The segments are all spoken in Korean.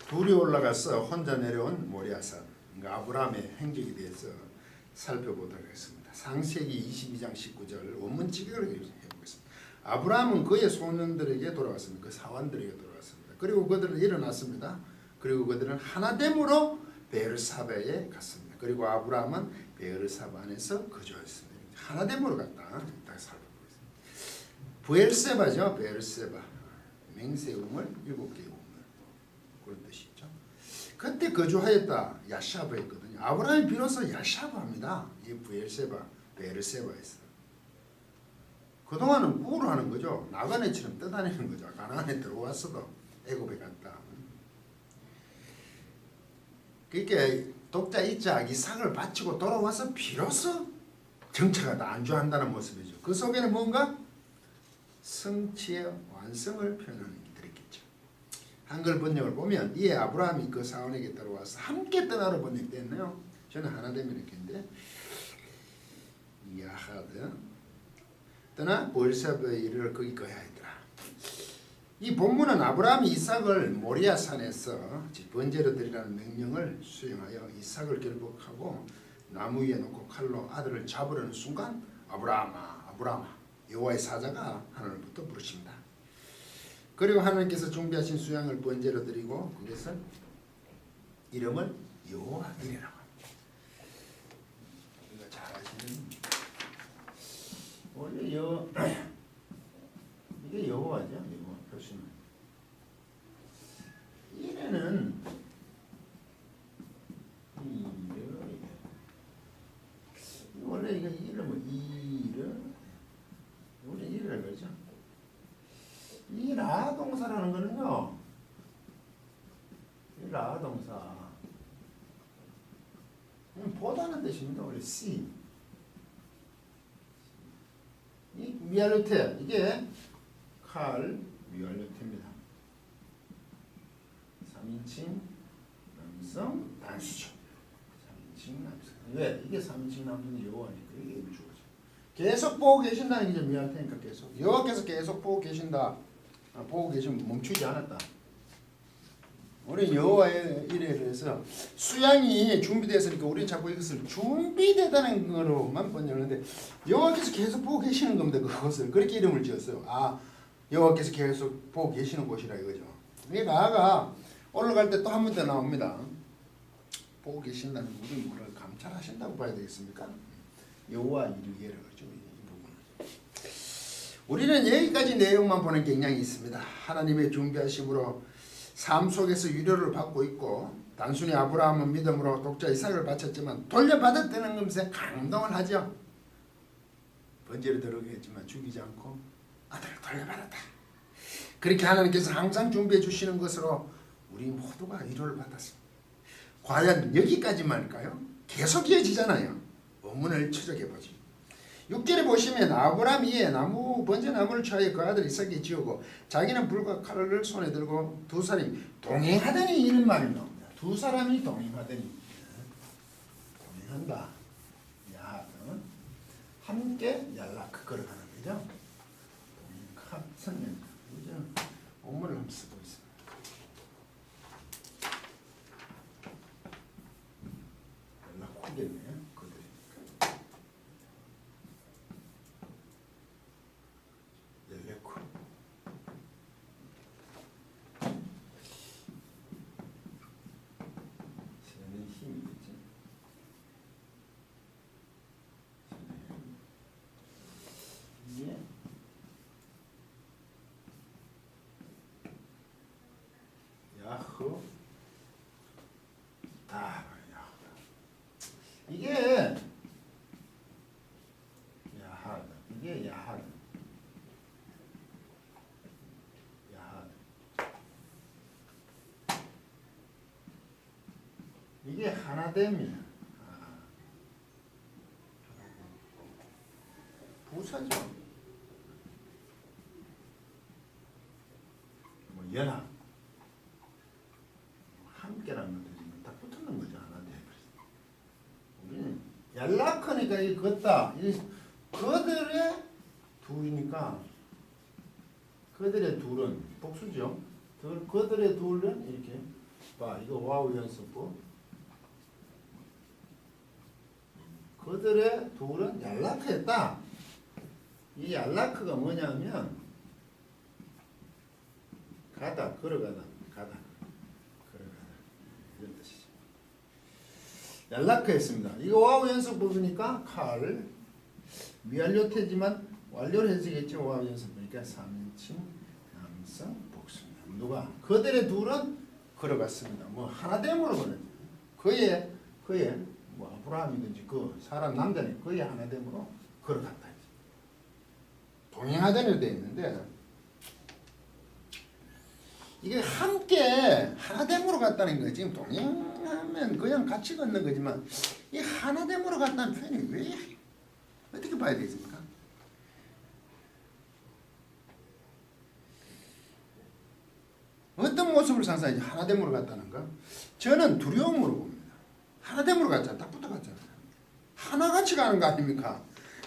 둘이 올라가서 혼자 내려온 모리아산, 그러니까 아브라함의 행적에 대해서 살펴보도록 하겠습니다. 창세기 22장 19절 원문 직역을 해보겠습니다. 아브라함은 그의 소년들에게 돌아왔습니다. 그 사환들에게 돌아왔습니다. 그리고 그들은 일어났습니다. 그리고 그들은 하나됨으로 베르사바에 갔습니다. 그리고 아브라함은 베르사바 안에서 거주했습니다. 하나됨으로 갔다. 딱 살펴보겠습니다. 부엘세바죠. 베르세바. 맹세우물 7개의 우물. 그런 뜻이죠. 그때 거주하였다. 야샤바였거든요. 아브라함이 비로소 야샤바입니다. 이 부엘세바, 베르세바에서. 그동안은 구를 하는 거죠. 나그네처럼 떠다니는 거죠. 가나안에 들어왔어도 애굽에 갔다. 그러니까 독자 이삭, 이삭을 바치고 돌아와서 비로소 정체가 다 안주한다는 모습이죠. 그 속에는 뭔가 성취의 완성을 표현하는 게 들었겠죠. 한글 번역을 보면 이에 아브라함이 그 사원에게 따라와서 함께 떠나로 번역됐네요. 저는 하나됨 이렇게 했는데 야하드 떠나 보엘사바에 이르러 거기 거하였더라. 이 본문은 아브라함이 이삭을 모리아산에서 번제로 드리라는 명령을 수행하여 이삭을 결복하고 나무 위에 놓고 칼로 아들을 잡으려는 순간 아브라함아 아브라함아 여호와의 사자가 하늘부터 부르십니다. 그리고 하나님께서 준비하신 수양을 번제로 드리고 그것을 이름을 여호와 이래라고 합니다. 이거 잘 아시는 원래 이게 여호와죠. 여호와 표시는 이래는 원래 이거 이름은 우리 이래를 그러죠. 이 라 동사라는 거는요. 이 라 동사 보다는 뜻입니다. 우리 see. 이 미알루테 이게 칼 미알루테입니다. 3인칭 남성 단수죠. 3인칭 남성. 왜? 이게 3인칭 남성이 여호와니까 이게 주어져. 계속 보고 계신다는 게 미알테니까 계속. 여호와께서 계속 보고 계신다. 보고 계시면 멈추지 않았다. 우리 여호와의 일에 해서 수양이 준비되었으니까 우리는 자꾸 이것을 준비되다는 거로만 번역하는데 여호와께서 계속 보고 계시는 겁니다. 그것을 그렇게 이름을 지었어요. 아 여호와께서 계속 보고 계시는 곳이라 이거죠. 이 라가 올라갈 때 또 한 번 더 나옵니다. 보고 계신다는 우리 뭐를 감찰하신다고 봐야 되겠습니까? 여호와 이르기라 그러죠. 이 부분은. 우리는 여기까지 내용만 보는 경향이 있습니다. 하나님의 준비하심으로 삶 속에서 위로를 받고 있고 단순히 아브라함은 믿음으로 독자 이삭을 바쳤지만 돌려받았다는 것에 감동을 하죠. 번제로 들어오겠지만 죽이지 않고 아들을 돌려받았다. 그렇게 하나님께서 항상 준비해 주시는 것으로 우리 모두가 위로를 받았습니다. 과연 여기까지만일까요? 계속 이어지잖아요. 원문을 추적해보죠. 6절에 보시면 아브라함이 이에 나무 번제 나무를 취하여 그 아들 이삭이 지우고 자기는 불과 칼을 손에 들고 두 사람이 동행하더니 이런 말이 나옵니다. 두 사람이 동행하더니 동행한다. 야, 함께 연락 걸어가는 거죠. 동행합성년 그죠? 원문을 한번 쓰고 있습니다. 연락 하겠네요. 야후 이게 야하드 이게 야하드 이게 하나됨이야. 부사죠. 뭐 연합 함께라는 것들이 다 붙는 거죠. 하나 돼. 우리는 연락하니까 이 걷다. 그들의 둘이니까 그들의 둘은 복수죠. 그들의 둘은 이렇게 봐, 이거 와우 연습부. 그들의 둘은 얄라크했다. 이 얄라크가 뭐냐면 가다, 걸어가다, 가다, 걸어가다 이런 뜻이죠. 얄라크했습니다. 이거 와우 연습부니까 칼 미완료태지만 완료를 해주겠죠. 와우 연습부니까 3인칭 남성 복수입니다. 누가? 그들의 둘은 걸어갔습니다. 뭐 하나됨으로 걸었죠. 그의 뭐 아브라함이든지 그 사람 남자는 그의 하나됨으로 걸어갔다. 동행하다는 되어 있는데 이게 함께 하나됨으로 갔다는 거예요. 지금 동행하면 그냥 같이 걷는 거지만 이 하나됨으로 갔다는 표현이 왜 어떻게 봐야 되겠습니까? 어떤 모습을 상상하지? 하나됨으로 갔다는가? 저는 두려움으로 봅니다. 하나됨으로 갔잖아요. 딱 붙어갔잖아요. 하나같이 가는 거 아닙니까?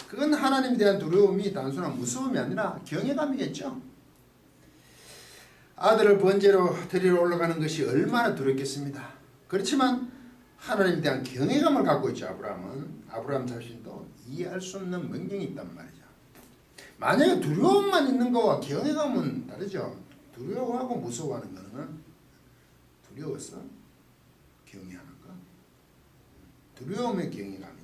그건 하나님에 대한 두려움이 단순한 무서움이 아니라 경외감이겠죠. 아들을 번제로 드리러 올라가는 것이 얼마나 두렵겠습니다. 그렇지만 하나님에 대한 경외감을 갖고 있죠. 아브라함 자신도 이해할 수 없는 명령이 있단 말이죠. 만약에 두려움만 있는 거와 경외감은 다르죠. 두려워하고 무서워하는 거는 두려워서 경외하는 거. 두려움의 경외감이죠.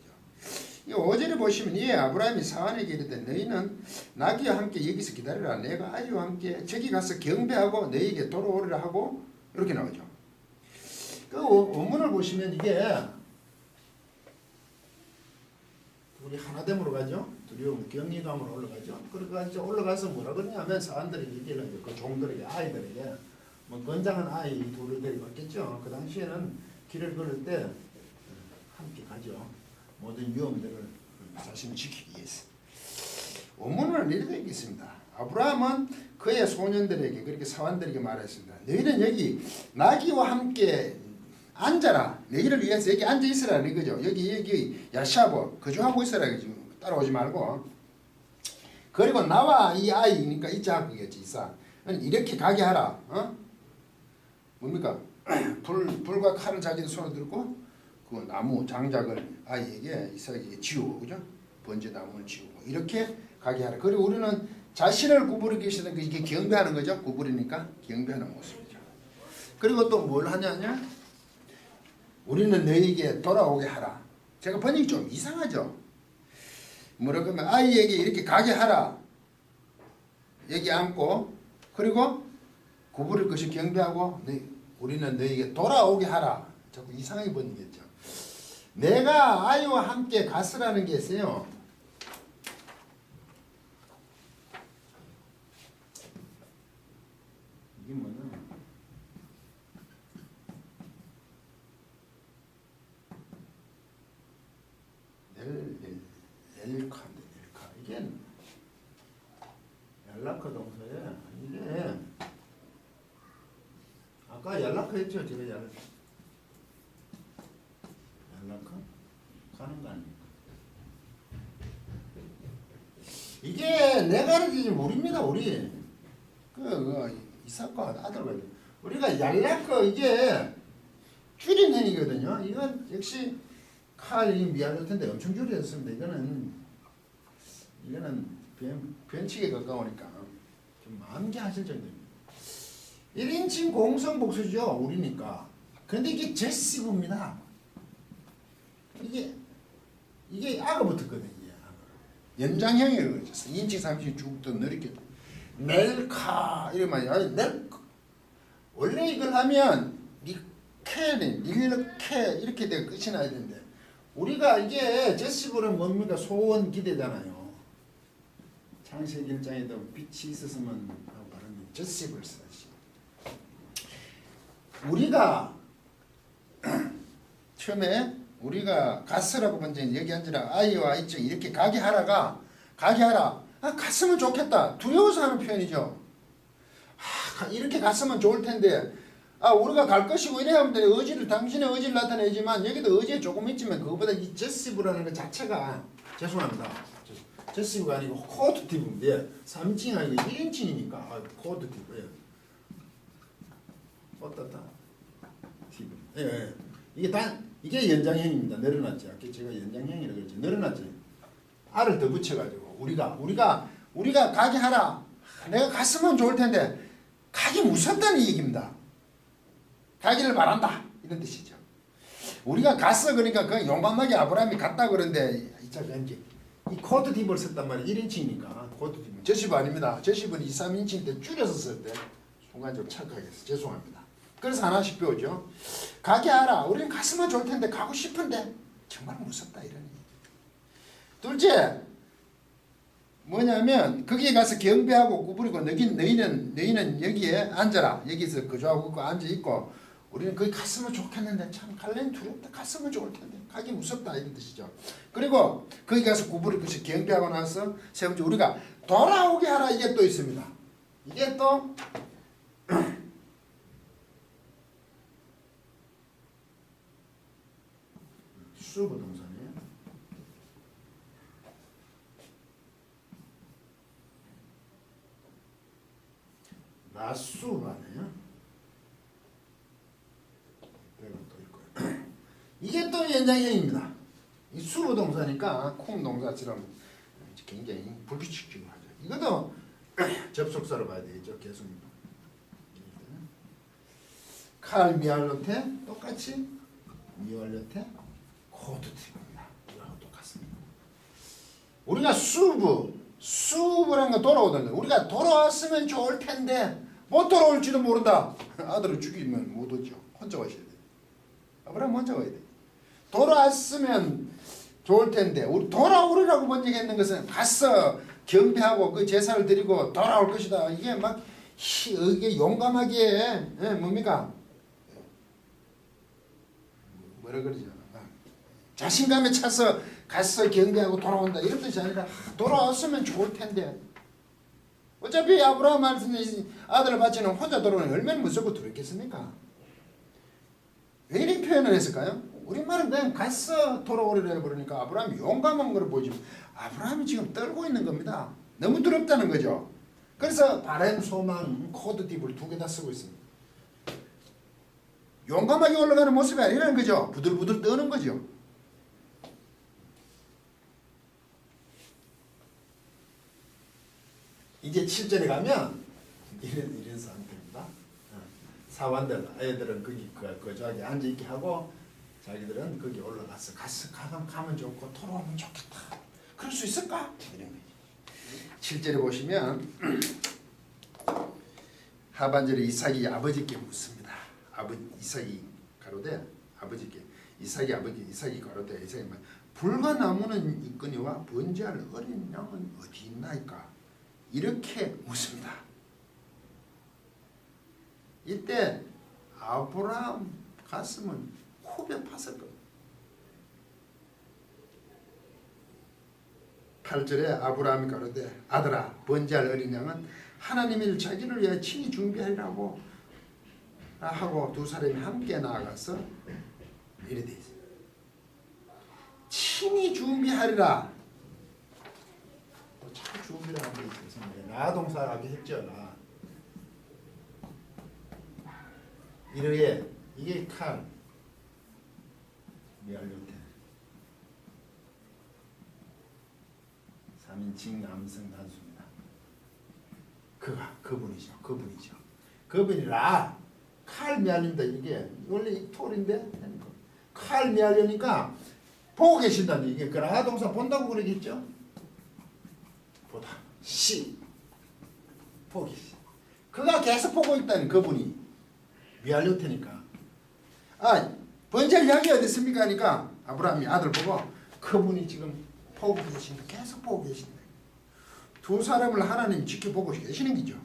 이 5절에 보시면 이 아브라함이 사환에게 이르되 너희는 나귀와 함께 여기서 기다리라. 내가 아이와 함께 저기 가서 경배하고 너희에게 돌아오리라 하고 이렇게 나오죠. 그 원문을 보시면 이게 우리 하나됨으로 가죠. 두려움, 경외감으로 올라가죠. 그러니까 이제 올라가서 뭐라 그러냐면 사람들이 얘기를 하죠. 그 종들에게, 아이들에게 뭐 건장한 아이 둘을 데리고 왔겠죠. 그 당시에는 길을 걸을 때 함께 가죠. 모든 위험들을 자신을 지키기 위해서. 원문은 이렇게 있습니다. 아브라함은 그의 소년들에게 그렇게 사환들에게 말했습니다. 너희는 여기 나귀와 함께 앉아라. 너희를 위해서 여기 앉아 있으라는 거죠. 여기 야샤보 거주하고 있으라. 따라오지 말고. 그리고 나와 이 아이니까 이자하겠지. 이삭은 이렇게 가게 하라. 뭡니까? 불과 칼을 자기 손에 들고 그 나무 장작을 아이에게 이삭에게 지우고, 그죠? 번제 나무를 지우고 이렇게 가게 하라. 그리고 우리는 자신을 구부리기 위해서 이게 경배하는 거죠. 구부리니까 경배하는 모습이죠. 그리고 또 뭘 하냐냐? 우리는 너희에게 돌아오게 하라. 제가 번역이 좀 이상하죠. 뭐라고 하면 아이에게 이렇게 가게 하라. 여기 앉고 그리고 구부릴 것이 경배하고 우리는 너희에게 돌아오게 하라. 자꾸 이상하게 번역했죠. 내가 아이와 함께 갔으라는 게 있어요. 이게 뭐냐? 엘카인데 엘카 이게 얄라크 동사에 이게 아까 얄라크 했죠. 제가 얄라크 가는 거 아닙니까? 이게 내가 가르치지 모릅니다. 우리 이삭과 아들과 우리가 얄라크 이게 줄인 행위거든요. 이건 역시 칼이 미안할 텐데 엄청 줄였습니다. 이거는 변칙에 가까우니까 좀 마음게 하실 정도입니다. 1인칭 공성복수죠. 우리니까. 근데 이게 제시브입니다. 이게 악어 붙었거든요. 연장형이라고 그러죠. 2인칭 3인칭 쭉더 느리게 멜카 이러면 아니 원래 이걸 하면 리케는 릴케 이렇게 되고 끝이 나야 되는데 우리가 이게 제시브는 뭡니까? 소원 기대잖아요. 창세기 1장에도 빛이 있었으면 하고 바르는 제시브를 쓰지. 우리가 처음에 우리가 갔으라고 먼저 여기 앉으라. 아이와 아이증 이렇게 가게 하라. 갔으면 좋겠다. 두려워서 하는 표현이죠. 이렇게 갔으면 좋을 텐데 우리가 갈 것이고 이래야 하면 의지를 당신의 의지를 나타내지만 여기도 의지에 조금 있지만 그거보다 이 제시브라는 것 자체가 죄송합니다. 제시브가 아니고 코드티브인데 3인칭이 아니고 1인칭이니까 코드티브. 어떻다? 예, 예. 이게 연장형입니다. 늘어났죠. 아까 제가 연장형이라고 그랬죠. 늘어났죠. 알을 더 붙여가지고 우리가 가게 하라. 내가 갔으면 좋을 텐데 가기 무섭다는 얘기입니다. 가기를 바란다 이런 뜻이죠. 우리가 갔어 그러니까 그 용감하게 아브라함이 갔다 그런데 이 코드 팁을 썼단 말이에요. 1인칭이니까 코드 팁은 제시브 아닙니다. 제시브는 2, 3인칭인데 줄여서 썼대. 순간적으로 착각했어. 죄송합니다. 그래서 하나씩 배우죠. 가게 하라. 우리는 갔으면 좋을 텐데 가고 싶은데 정말 무섭다 이런 얘기. 둘째 뭐냐면 거기에 가서 경배하고 구부리고 너희는 여기에 앉아라. 여기서 거주하고 있고 앉아있고 우리는 거기 갔으면 좋겠는데 참 갈래는 두렵다. 갔으면 좋을 텐데 가기 무섭다 이런 뜻이죠. 그리고 거기 가서 구부리고 경배하고 나서 세 번째 우리가 돌아오게 하라. 이게 또 있습니다. 이게 또 수부동사네요. 나수가네요. 이게 또 연장형입니다. 이 수부동사니까 콩 동사처럼 굉장히 불규칙적으로 하죠. 이것도 접속사로 봐야 되겠죠. 계속 칼 미알로테 똑같이 미알로테 코드팁입니다. 이거하고 똑같습니다. 우리가 수브라는 거 돌아오던데 우리가 돌아왔으면 좋을 텐데 못 돌아올지도 모른다. 아들을 죽이면 못 오죠. 혼자 와셔야 돼. 아브라함 혼자 와야 돼. 돌아왔으면 좋을 텐데 우리 돌아오리라고 먼저 했는 것은 갔어 경배하고 그 제사를 드리고 돌아올 것이다. 이게 막 이게 용감하게 뭡니까? 뭐라 그러죠? 자신감에 차서 갔어 경배하고 돌아온다 이런 뜻이 아니라 돌아왔으면 좋을 텐데 어차피 아브라함 말씀에 아들을 바치는 혼자 돌아오는 얼마나 무섭고 두렵겠습니까? 왜 이렇게 표현을 했을까요? 우리말은 그냥 갔어 돌아오리라 그러니까 아브라함이 용감한 걸 보여주면 아브라함이 지금 떨고 있는 겁니다. 너무 두렵다는 거죠. 그래서 바람, 소망, 코드팁을 두 개 다 쓰고 있습니다. 용감하게 올라가는 모습이 아니라는 거죠. 부들부들 떠는 거죠. 이제 7절에 가면 이런 상태입니다. 사원들, 애들은 거기 거주하게 앉아있게 하고 자기들은 거기 올라가서 가면 좋고 돌아오면 좋겠다. 그럴 수 있을까? 이런 거죠. 7절에 보시면 하반절에 이삭이 아버지께 묻습니다. 이삭이 가로되 아버지께 이삭이 가로되 이삭이 말 불과 나무는 있거니와 번제할 어린 양은 어디 있나이까? 이렇게 묻습니다. 이때 아브라함 가슴은 후벼 팠을 겁니다. 8절에 아브라함이 가로되 아들아 번제할 어린 양은 하나님이 자기를 위해 친히 준비하리라고 하고 두 사람이 함께 나아가서 이래 돼 있어요. 친히 준비하리라. 참 준비를 하는 게 있어서 나동사하게 했죠. 나. 이르에 이게 칼 미알요테 3인칭 남성 단수입니다. 그분이죠. 그분이라 칼 미알린다. 이게 원래 이 톨인데 칼 미알려니까 보고 계신다는 이게 그라 동사 본다고 그러겠죠. 보다 보고 계시. 그가 계속 보고 있다는 그분이 미알릴 테니까. 번제할 양이 어디 있습니까? 하니까 아브라함이 아들 보고 그분이 지금 보고 계신다. 계속 보고 계신다. 두 사람을 하나님이 지켜보고 계시는 거죠.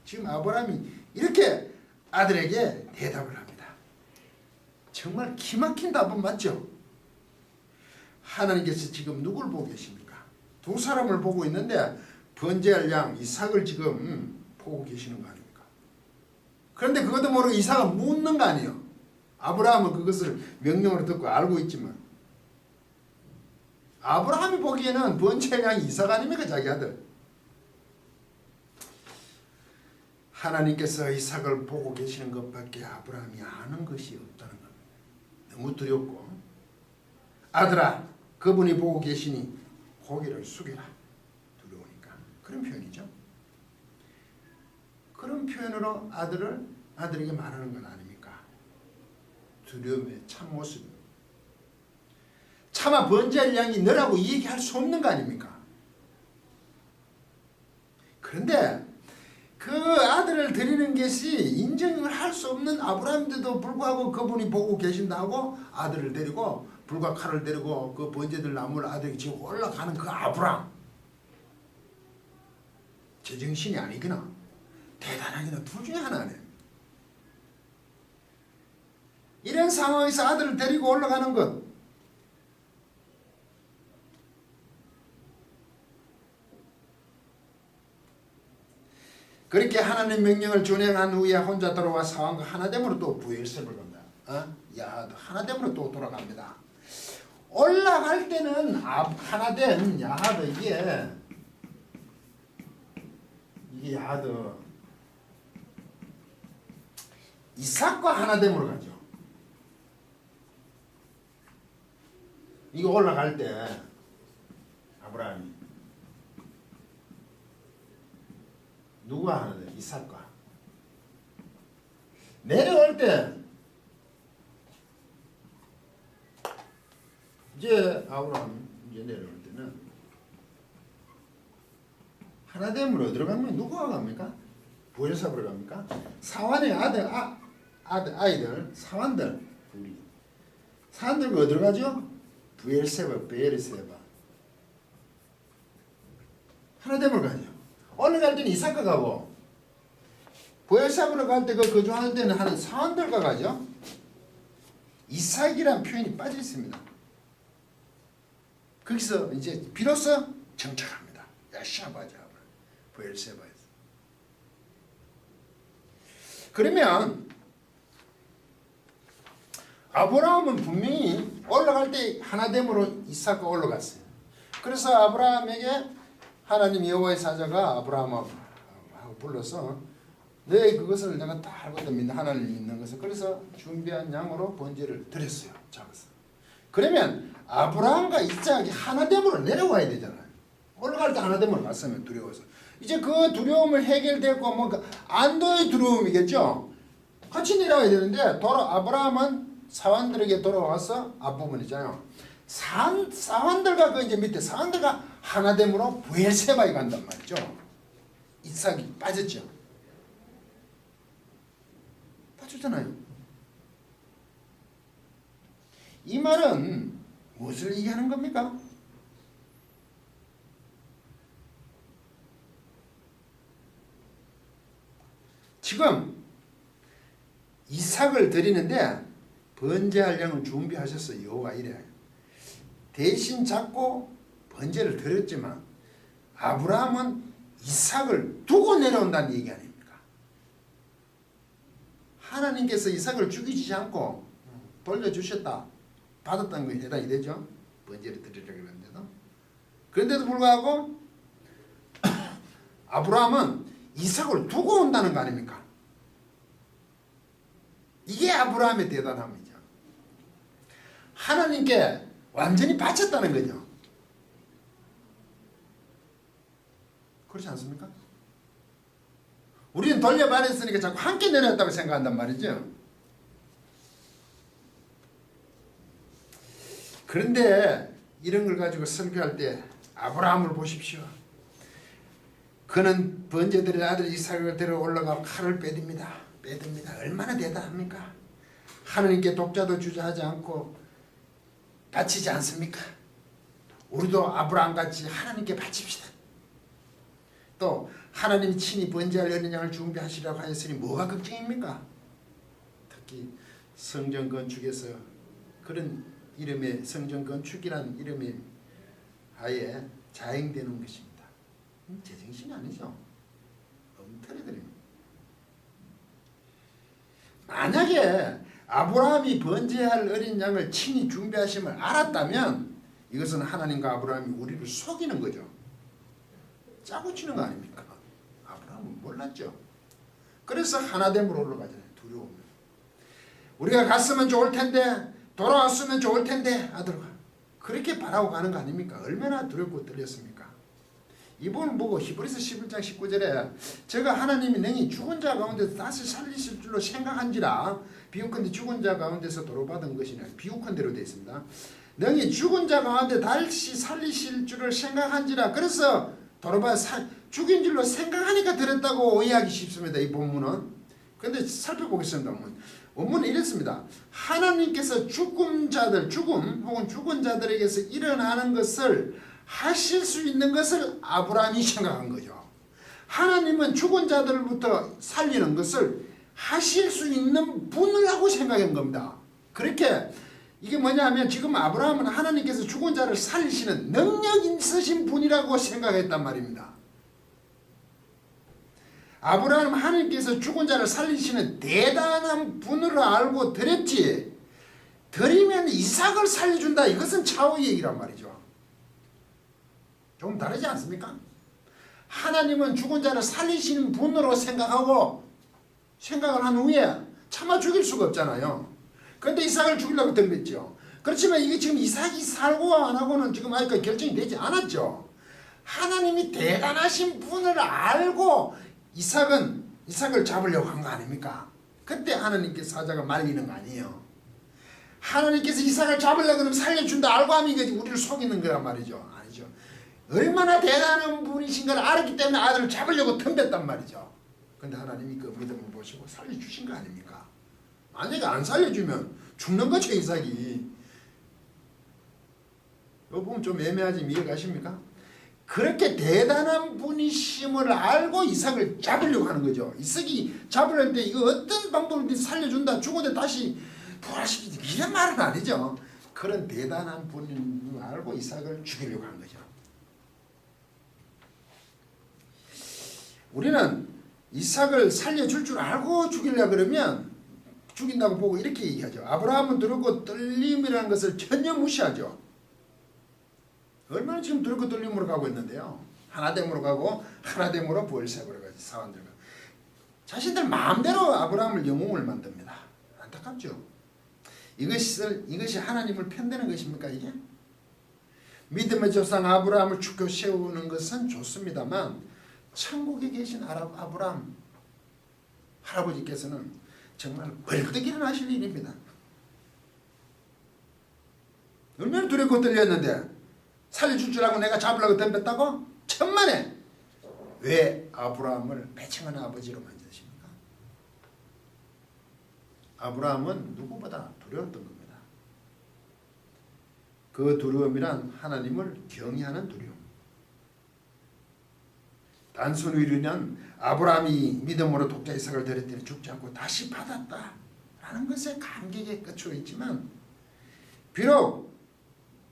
지금 아브라함이 이렇게 아들에게 대답을 합니다. 정말 기막힌 답은 맞죠? 하나님께서 지금 누굴 보고 계십니까? 두 사람을 보고 있는데 번제할 양 이삭을 지금 보고 계시는 거 아닙니까? 그런데 그것도 모르고 이삭을 묻는 거 아니에요. 아브라함은 그것을 명령으로 듣고 알고 있지만 아브라함이 보기에는 번제할 양이 이삭 아닙니까? 자기 아들. 하나님께서 이삭을 보고 계시는 것밖에 아브라함이 아는 것이 없다는 겁니다. 너무 두렵고 아들아 그분이 보고 계시니 고개를 숙여라. 두려우니까. 그런 표현이죠. 그런 표현으로 아들에게 말하는 건 아닙니까? 두려움의 참모습입니다. 차마 번제할 양이 너라고 얘기할 수 없는 거 아닙니까? 그런데 그 아들을 드리는 것이 인정을 할 수 없는 아브라함인데도 불구하고 그분이 보고 계신다고 아들을 데리고 불과 칼을 데리고 그 번제들 나무를 아들에게 지금 올라가는 그 아브라함. 제정신이 아니구나. 대단하기는 둘 중에 하나네. 이런 상황에서 아들을 데리고 올라가는 것. 그렇게 하나님 명령을 준행한 후에 혼자 돌아와 사왕과 하나됨으로 또 부엘셉을 간다. 야하드 하나됨으로 또 돌아갑니다. 올라갈 때는 하나됨 야하드 이게 야하드 이삭과 하나됨으로 가죠. 이거 올라갈 때 아브라함이 누가 하나됨? 이삭과. 내려올 때 이제 아브라함 이제 내려올 때는 하나됨으로 들어가면 누구가 갑니까? 부엘셉으로 갑니까? 사환의 아이들 사환들 둘이 사환들과 어디로 가죠? 부엘세바 베엘세바 하나됨으로 가죠. 올라갈 때는 이삭과 가고 부엘세바로 갈 때 그 거주하는 데는 하는 사환들과 가죠. 이삭이란 표현이 빠져 있습니다. 거기서 이제 비로소 정착합니다. 야샤바자 부엘세바에서. 그러면 아브라함은 분명히 올라갈 때 하나됨으로 이삭과 올라갔어요. 그래서 아브라함에게 하나님 여호와의 사자가 아브라함하고 불러서 너의 그것을 내가 다 알고 있다. 하나님을 믿는 것을. 그래서 준비한 양으로 번제를 드렸어요. 작아서. 그러면 아브라함과 이삭이 하나됨으로 내려와야 되잖아요. 올라갈 때 하나됨으로 갔으면 두려워서. 이제 그 두려움을 해결되고 뭔가 안도의 두려움이겠죠. 같이 내려와야 되는데 아브라함은 사환들에게 돌아와서 앞부분이잖아요. 사환들과 그 이제 밑에 사환들과 하나됨으로 부엘세바에 간단 말이죠. 이삭이 빠졌죠. 빠졌잖아요. 이 말은 무엇을 얘기하는 겁니까? 지금 이삭을 드리는데 번제할 양을 준비하셨어요. 여호와 이래. 대신 잡고 번제를 드렸지만 아브라함은 이삭을 두고 내려온다는 얘기 아닙니까? 하나님께서 이삭을 죽이지 않고 돌려주셨다. 받았다는 거에 해당이 되죠. 번제를 드리려고 했는데도. 그런데도 불구하고 아브라함은 이삭을 두고 온다는 거 아닙니까? 이게 아브라함의 대단함이죠. 하나님께 완전히 바쳤다는 거죠. 그렇지 않습니까? 우리는 돌려받았으니까 자꾸 함께 내려왔다고 생각한단 말이죠. 그런데 이런 걸 가지고 설교할 때 아브라함을 보십시오. 그는 번제드릴 아들 이삭을 데려 올라가 칼을 빼듭니다. 얼마나 대단합니까? 하나님께 독자도 주저하지 않고 바치지 않습니까? 우리도 아브라함같이 하나님께 바칩시다. 또 하나님이 친히 번제할 어린 양을 준비하시라고 하였으니 뭐가 걱정입니까? 특히 성전 건축에서 그런 이름의 성전 건축이라는 이름의 하에 자행되는 것입니다. 제정신이 아니죠. 엉터리들입니다. 만약에 아브라함이 번제할 어린 양을 친히 준비하심을 알았다면 이것은 하나님과 아브라함이 우리를 속이는 거죠. 짜고 치는 거 아닙니까? 아브라함은 몰랐죠. 그래서 하나됨으로 올라가잖아요. 두려움. 우리가 갔으면 좋을 텐데 돌아왔으면 좋을 텐데 아들과 그렇게 바라고 가는 거 아닙니까? 얼마나 두렵고 떨렸습니까? 이분은 보고 히브리서 11장 19절에 제가 하나님이 능히 죽은 자 가운데서 다시 살리실 줄로 생각한지라 비유컨대 죽은 자 가운데서 도로받은 것이냐 비유컨대로 되어 있습니다. 능히 죽은 자 가운데 다시 살리실 줄을 생각한지라 그래서 도로받아 죽인 줄로 생각하니까 들었다고 오해하기 쉽습니다. 이 본문은. 그런데 살펴보겠습니다. 원문은 이랬습니다. 하나님께서 죽은 혹은 죽은 자들에게서 일어나는 것을 하실 수 있는 것을 아브라함이 생각한 거죠. 하나님은 죽은 자들부터 살리는 것을 하실 수 있는 분이라고 생각한 겁니다. 그렇게 이게 뭐냐면 지금 아브라함은 하나님께서 죽은 자를 살리시는 능력 있으신 분이라고 생각했단 말입니다. 아브라함은 하나님께서 죽은 자를 살리시는 대단한 분으로 알고 드렸지 드리면 이삭을 살려준다 이것은 차후의 얘기란 말이죠. 좀 다르지 않습니까? 하나님은 죽은 자를 살리시는 분으로 생각을 한 후에 차마 죽일 수가 없잖아요. 그런데 이삭을 죽이려고 덤볐죠. 그렇지만 이게 지금 이삭이 살고 안 하고는 지금 아직까지 결정이 되지 않았죠. 하나님이 대단하신 분을 알고 이삭을 잡으려고 한 거 아닙니까? 그때 하나님께서 사자가 말리는 거 아니에요. 하나님께서 이삭을 잡으려고 그러면 살려준다 알고 하면 이게 우리를 속이는 거란 말이죠. 아니죠. 얼마나 대단한 분이신 걸 알았기 때문에 아들을 잡으려고 덤볐단 말이죠. 근데 하나님이 그 믿음을 보시고 살려주신 거 아닙니까? 만약에 안 살려주면 죽는 거죠 이삭이. 이 부분 좀 애매하지 이해가십니까? 그렇게 대단한 분이심을 알고 이삭을 잡으려고 하는 거죠. 이삭이 잡으려는 데 이거 어떤 방법으로 살려준다 죽어도 다시 부활시키지 이런 말은 아니죠. 그런 대단한 분을 알고 이삭을 죽이려고 한 거죠. 우리는 이삭을 살려줄 줄 알고 죽이려고 그러면 죽인다고 보고 이렇게 얘기하죠. 아브라함은 두렵고 떨림이라는 것을 전혀 무시하죠. 얼마나 지금 두렵고 떨림으로 가고 있는데요. 하나됨으로 가고 하나됨으로 부엘세바로 가지 사원들과 자신들 마음대로 아브라함을 영웅을 만듭니다. 안타깝죠. 이것이 하나님을 편드는 것입니까 이게? 믿음의 조상 아브라함을 죽여 세우는 것은 좋습니다만 천국에 계신 아브라함 할아버지께서는 정말 벌떡 일어나실 일입니다. 얼마나 두렵고 떨렸는데 살려줄 줄 알고 내가 잡으려고 덤볐다고? 천만에 왜 아브라함을 배척한 아버지로 만드십니까? 아브라함은 누구보다 두려웠던 겁니다. 그 두려움이란 하나님을 경외하는 두려움. 단순 의리는 아브라함이 믿음으로 독자 이삭을 드렸더니 죽지 않고 다시 받았다라는 것에 감격에 그쳐 있지만 비록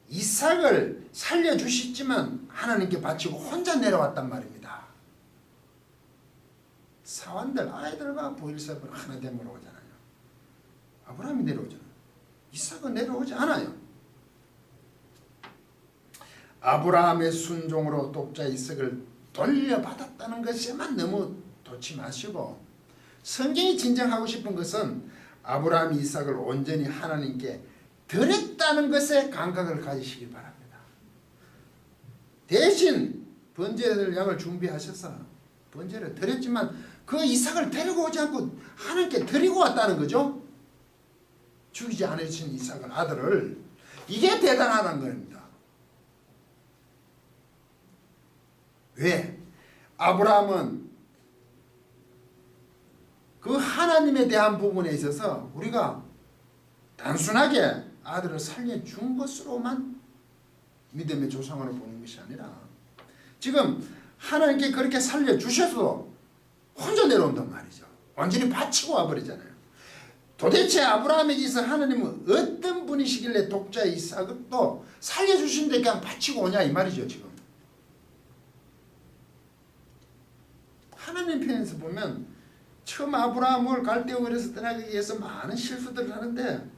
이삭을 살려주시지만 하나님께 바치고 혼자 내려왔단 말입니다. 사원들 아이들과 부엘세바로 하나됨으로 오잖아요. 아브라함이 내려오잖아요. 이삭은 내려오지 않아요. 아브라함의 순종으로 독자 이삭을 돌려받았다는 것에만 너무 돋지 마시고 성경이 진정하고 싶은 것은 아브라함이 이삭을 온전히 하나님께 드렸다는 것에 감각을 가지시길 바랍니다. 대신 번제를 양을 준비하셔서 번제를 드렸지만 그 이삭을 데리고 오지 않고 하나님께 드리고 왔다는 거죠. 죽이지 않으신 이삭을 아들을. 이게 대단하다는 겁니다. 왜? 아브라함은 그 하나님에 대한 부분에 있어서 우리가 단순하게 아들을 살려준 것으로만 믿음의 조상으로 보는 것이 아니라 지금 하나님께 그렇게 살려주셔서 혼자 내려온단 말이죠. 완전히 바치고 와버리잖아요. 도대체 아브라함에게서 하나님은 어떤 분이시길래 독자 이삭을 또 살려주신데 그냥 바치고 오냐 이 말이죠. 지금 하나님 편에서 보면 처음 아브라함을 갈대우에서 떠나기 위해서 많은 실수들을 하는데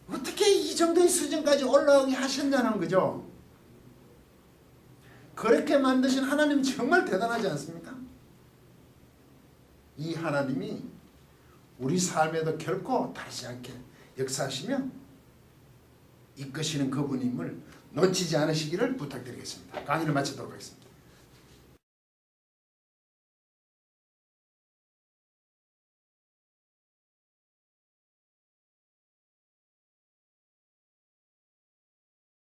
어떻게 이 정도의 수준까지 올라오게 하셨냐는 거죠. 그렇게 만드신 하나님 정말 대단하지 않습니까? 이 하나님이 우리 삶에도 결코 다르지 않게 역사하시며 이끄시는 그분임을 놓치지 않으시기를 부탁드리겠습니다. 강의를 마치도록 하겠습니다.